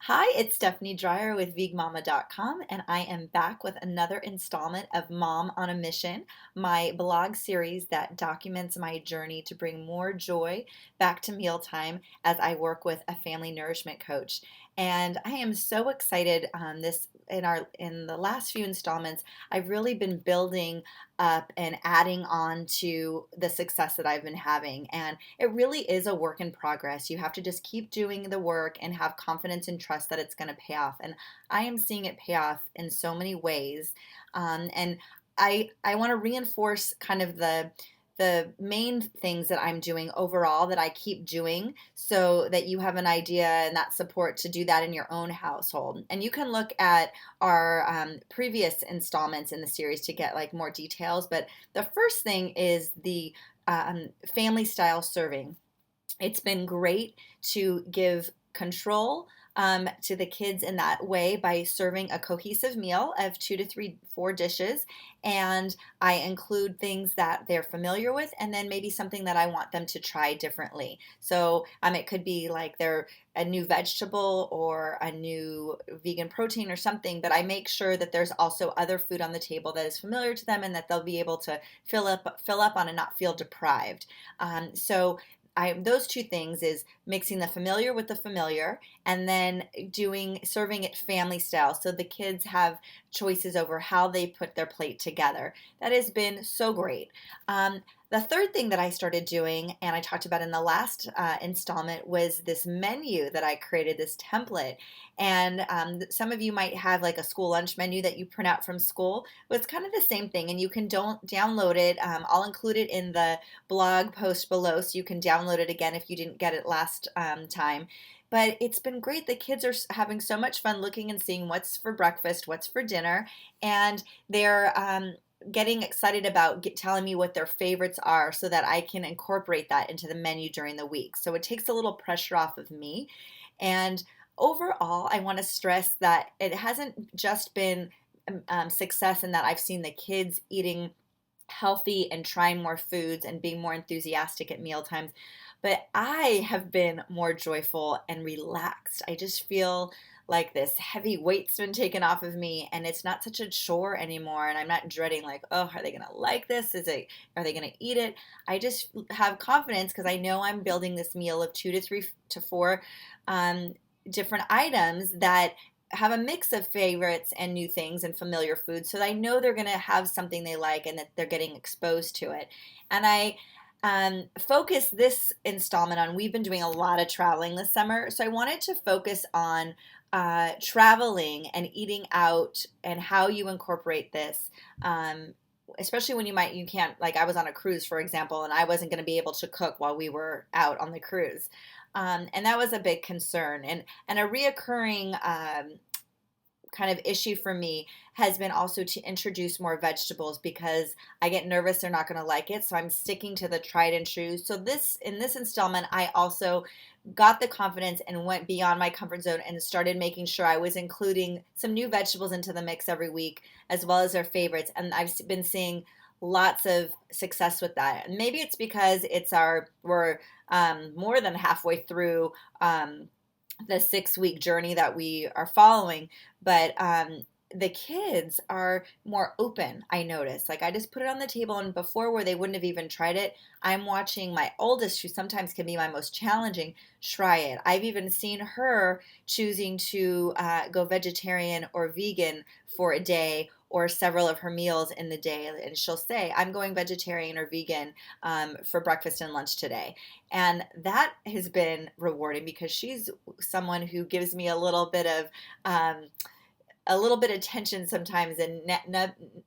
Hi, it's Stephanie Dreyer with VegMama.com, and I am back with another installment of Mom on a Mission, my blog series that documents my journey to bring more joy back to mealtime as I work with a family nourishment coach. And I am so excited this in the last few installments, I've really been building up and adding on to the success that I've been having. And it really is a work in progress. You have to just keep doing the work and have confidence and trust that it's going to pay off. And I am seeing it pay off in so many ways. And I want to reinforce kind of the main things that I'm doing overall that I keep doing so that you have an idea and that support to do that in your own household. And you can look at our previous installments in the series to get like more details. But the first thing is the family style serving. It's been great to give control to the kids in that way by serving a cohesive meal of 2 to 3, 4 dishes. And I include things that they're familiar with and then maybe something that I want them to try differently. So it could be like they're a new vegetable or a new vegan protein or something, but I make sure that there's also other food on the table that is familiar to them and that they'll be able to fill up on and not feel deprived. So those two things is mixing the familiar with the familiar and then serving it family style so the kids have choices over how they put their plate together. That has been so great. The third thing that I started doing, and I talked about in the last installment, was this menu that I created, this template. And some of you might have like a school lunch menu that you print out from school. Well, it's kind of the same thing, and you can don't download it. I'll include it in the blog post below so you can download it again if you didn't get it last time. But it's been great. The kids are having so much fun looking and seeing what's for breakfast, what's for dinner, and they're getting excited about telling me what their favorites are so that I can incorporate that into the menu during the week. So it takes a little pressure off of me. And overall, I want to stress that it hasn't just been success in that I've seen the kids eating healthy and trying more foods and being more enthusiastic at meal times. But I have been more joyful and relaxed. I just feel like this heavy weight's been taken off of me and it's not such a chore anymore. And I'm not dreading like, oh, are they going to like this? Are they going to eat it? I just have confidence because I know I'm building this meal of 2 to 3 to 4 different items that have a mix of favorites and new things and familiar foods so that I know they're going to have something they like and that they're getting exposed to it. And I focus this installment on, we've been doing a lot of traveling this summer, so I wanted to focus on traveling and eating out and how you incorporate this. Especially when you can't, like I was on a cruise, for example, and I wasn't going to be able to cook while we were out on the cruise. And that was a big concern. And a reoccurring kind of issue for me has been also to introduce more vegetables because I get nervous they're not going to like it. So I'm sticking to the tried and true. So in this installment, I also got the confidence and went beyond my comfort zone and started making sure I was including some new vegetables into the mix every week as well as their favorites. And I've been seeing lots of success with that. And maybe it's because we're more than halfway through the 6 week journey that we are following, but the kids are more open. I notice, like I just put it on the table, and before where they wouldn't have even tried it, I'm watching my oldest, who sometimes can be my most challenging, try it. I've even seen her choosing to go vegetarian or vegan for a day or several of her meals in the day, and she'll say, I'm going vegetarian or vegan for breakfast and lunch today. And that has been rewarding because she's someone who gives me a little bit of tension sometimes and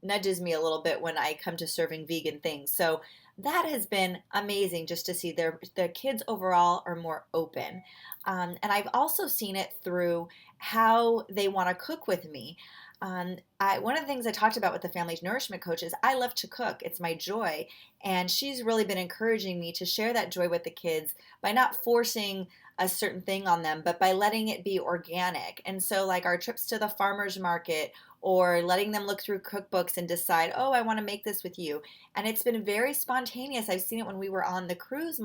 nudges me a little bit when I come to serving vegan things. So that has been amazing just to see their kids overall are more open. And I've also seen it through how they want to cook with me. One of the things I talked about with the family nourishment coach is I love to cook. It's my joy. And she's really been encouraging me to share that joy with the kids by not forcing a certain thing on them, but by letting it be organic. And so like our trips to the farmer's market or letting them look through cookbooks and decide, oh, I want to make this with you. And it's been very spontaneous. I've seen it when we were on the cruise.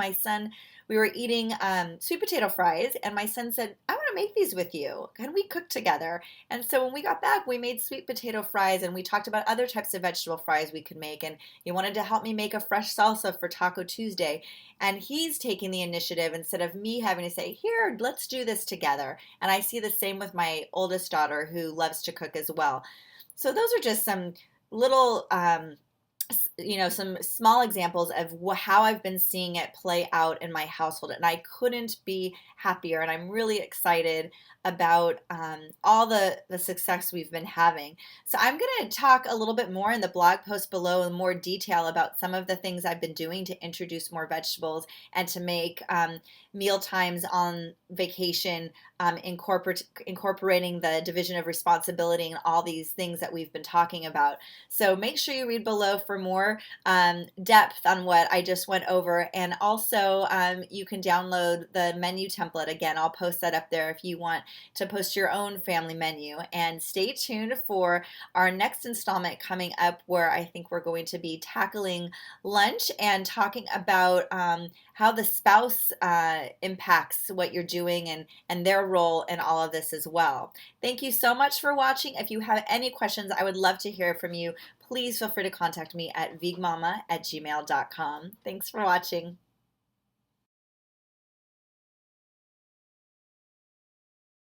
We were eating sweet potato fries, and my son said, I want to make these with you. Can we cook together? And so when we got back, we made sweet potato fries and we talked about other types of vegetable fries we could make. And he wanted to help me make a fresh salsa for Taco Tuesday. And he's taking the initiative instead of me having to say, here, let's do this together. And I see the same with my oldest daughter who loves to cook as well. So those are just some little some small examples of how I've been seeing it play out in my household, and I couldn't be happier. And I'm really excited about all the success we've been having. So I'm going to talk a little bit more in the blog post below in more detail about some of the things I've been doing to introduce more vegetables and to make meal times on vacation incorporating the division of responsibility and all these things that we've been talking about. So make sure you read below for more depth on what I just went over. And also you can download the menu template. Again, I'll post that up there if you want to post your own family menu. And stay tuned for our next installment coming up, where I think we're going to be tackling lunch and talking about how the spouse impacts what you're doing and their role in all of this as well. Thank you so much for watching. If you have any questions, I would love to hear from you. Please feel free to contact me at veagmama@gmail.com. Thanks for watching.